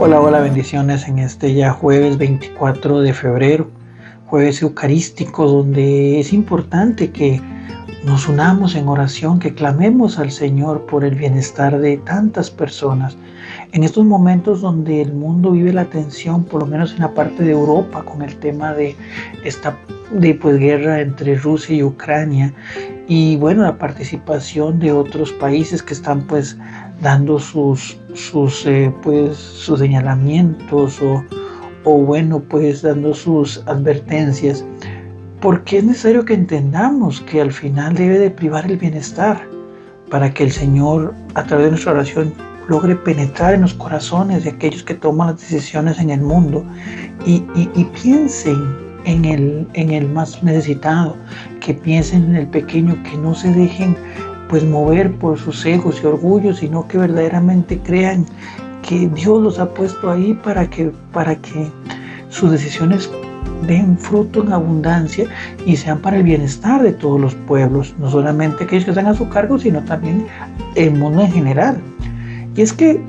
Hola, hola, bendiciones en este ya jueves 24 de febrero, jueves eucarístico, donde es importante que nos unamos en oración, que clamemos al Señor por el bienestar de tantas personas. En estos momentos donde el mundo vive la tensión, por lo menos en la parte de Europa, con el tema de esta guerra entre Rusia y Ucrania, y bueno, la participación de otros países que están dando sus señalamientos o dando sus advertencias, porque es necesario que entendamos que al final debe de privar el bienestar para que el Señor, a través de nuestra oración, logre penetrar en los corazones de aquellos que toman las decisiones en el mundo y piensen en el más necesitado, que piensen en el pequeño, que no se dejen mover por sus egos y orgullos, sino que verdaderamente crean que Dios los ha puesto ahí para que sus decisiones den fruto en abundancia y sean para el bienestar de todos los pueblos, no solamente aquellos que están a su cargo, sino también el mundo en general. Y es que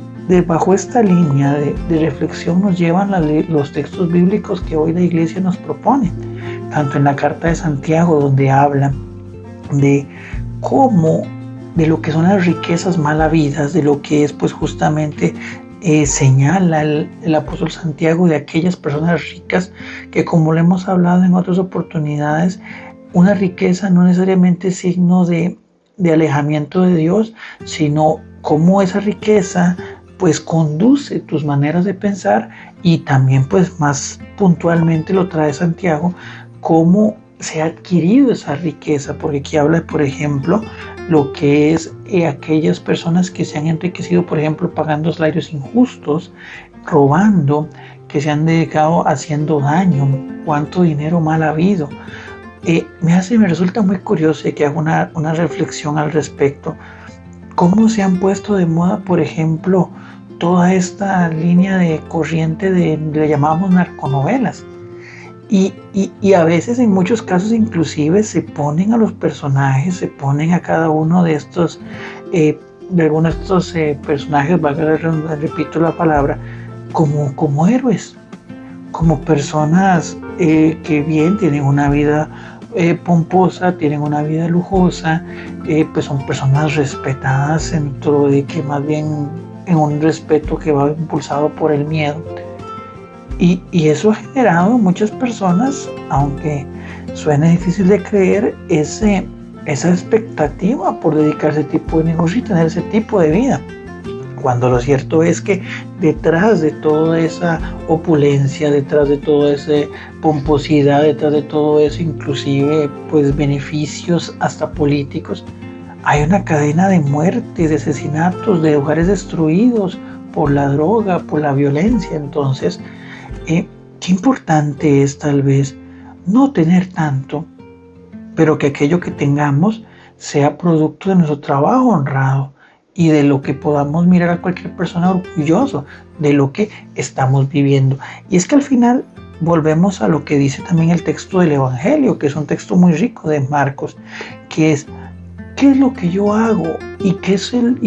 bajo esta línea de reflexión nos llevan los textos bíblicos que hoy la Iglesia nos propone, tanto en la carta de Santiago, donde habla de lo que son las riquezas mal habidas, de lo que es justamente señala el apóstol Santiago de aquellas personas ricas que, como lo hemos hablado en otras oportunidades, una riqueza no necesariamente es signo de alejamiento de Dios, sino cómo esa riqueza conduce tus maneras de pensar, y también más puntualmente lo trae Santiago, cómo se ha adquirido esa riqueza, porque aquí habla, por ejemplo, lo que es aquellas personas que se han enriquecido, por ejemplo, pagando salarios injustos, robando, que se han dedicado haciendo daño, cuánto dinero mal ha habido. Me resulta muy curioso que haga una reflexión al respecto, cómo se han puesto de moda, por ejemplo, toda esta línea de corriente le llamamos narconovelas. Y a veces, en muchos casos, inclusive se ponen a los personajes, se ponen a cada uno de estos, de algunos de estos personajes, repito la palabra, como héroes, como personas que bien tienen una vida pomposa, tienen una vida lujosa, son personas respetadas dentro de que más bien en un respeto que va impulsado por el miedo. Y eso ha generado en muchas personas, aunque suene difícil de creer, esa expectativa por dedicarse a ese tipo de negocio y tener ese tipo de vida. Cuando lo cierto es que detrás de toda esa opulencia, detrás de toda esa pomposidad, detrás de todo eso, inclusive beneficios hasta políticos, hay una cadena de muertes, de asesinatos, de hogares destruidos por la droga, por la violencia. Entonces, qué importante es tal vez no tener tanto, pero que aquello que tengamos sea producto de nuestro trabajo honrado y de lo que podamos mirar a cualquier persona orgulloso de lo que estamos viviendo. Y es que al final volvemos a lo que dice también el texto del Evangelio, que es un texto muy rico de Marcos, que es: ¿qué es lo que yo hago? ¿Y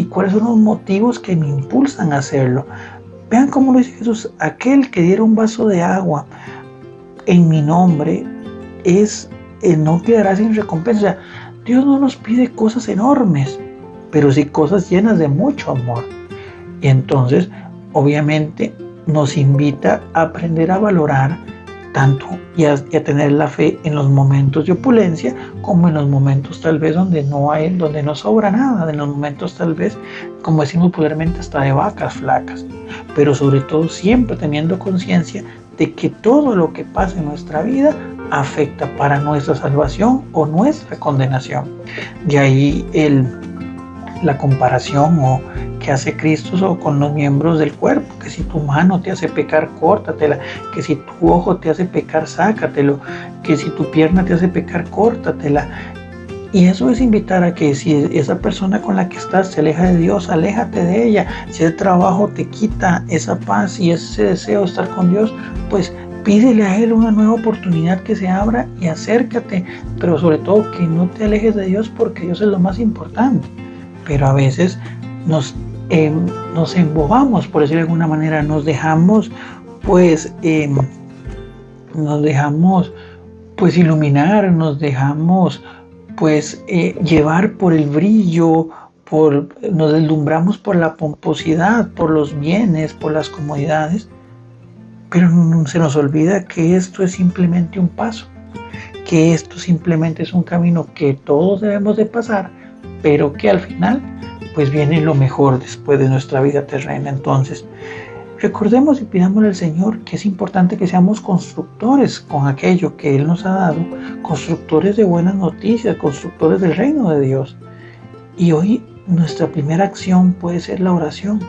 cuáles son los motivos que me impulsan a hacerlo? Vean cómo lo dice Jesús: aquel que diera un vaso de agua en mi nombre no quedará sin recompensa. O sea, Dios no nos pide cosas enormes, pero sí cosas llenas de mucho amor. Y entonces, obviamente, nos invita a aprender a valorar tanto y a tener la fe en los momentos de opulencia, como en los momentos tal vez donde no sobra nada, en los momentos tal vez, como decimos popularmente, hasta de vacas flacas. Pero sobre todo siempre teniendo conciencia de que todo lo que pasa en nuestra vida afecta para nuestra salvación o nuestra condenación. De ahí la comparación que hace Cristo con los miembros del cuerpo, que si tu mano te hace pecar, córtatela, que si tu ojo te hace pecar, sácatelo, que si tu pierna te hace pecar, córtatela. Y eso es invitar a que si esa persona con la que estás se aleja de Dios, aléjate de ella. Si el trabajo te quita esa paz y ese deseo de estar con Dios, pídele a Él una nueva oportunidad que se abra y acércate. Pero sobre todo que no te alejes de Dios, porque Dios es lo más importante. Pero a veces nos nos embobamos, por decirlo de alguna manera, nos dejamos pues iluminar, nos dejamos pues llevar por el brillo, nos deslumbramos por la pomposidad, por los bienes, por las comodidades, pero se nos olvida que esto es simplemente un paso, que esto simplemente es un camino que todos debemos de pasar, pero que al final pues viene lo mejor después de nuestra vida terrena. Entonces, recordemos y pidámosle al Señor que es importante que seamos constructores con aquello que Él nos ha dado, constructores de buenas noticias, constructores del reino de Dios. Y hoy nuestra primera acción puede ser la oración.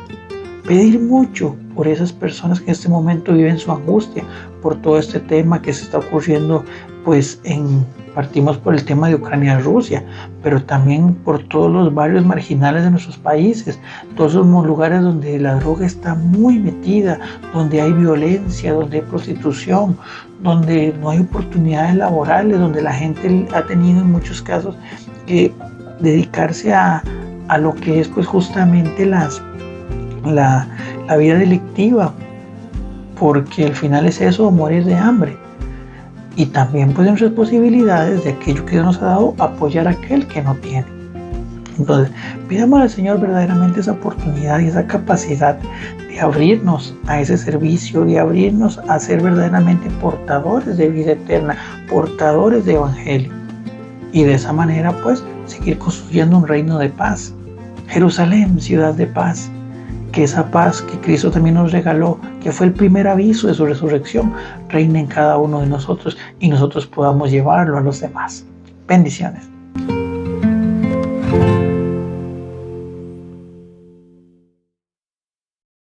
Pedir mucho por esas personas que en este momento viven su angustia, por todo este tema que se está ocurriendo, pues partimos por el tema de Ucrania y Rusia, pero también por todos los barrios marginales de nuestros países, todos esos lugares donde la droga está muy metida, donde hay violencia, donde hay prostitución, donde no hay oportunidades laborales, donde la gente ha tenido en muchos casos que dedicarse a lo que es pues justamente la vida delictiva, porque al final es eso, morir de hambre. Y también pues nuestras posibilidades de aquello que Dios nos ha dado, apoyar a aquel que no tiene. Entonces, pidamos al Señor verdaderamente esa oportunidad y esa capacidad de abrirnos a ese servicio, de abrirnos a ser verdaderamente portadores de vida eterna, portadores de evangelio. Y de esa manera pues seguir construyendo un reino de paz. Jerusalén, ciudad de paz. Que esa paz que Cristo también nos regaló, que fue el primer aviso de su resurrección, reine en cada uno de nosotros y nosotros podamos llevarlo a los demás. Bendiciones.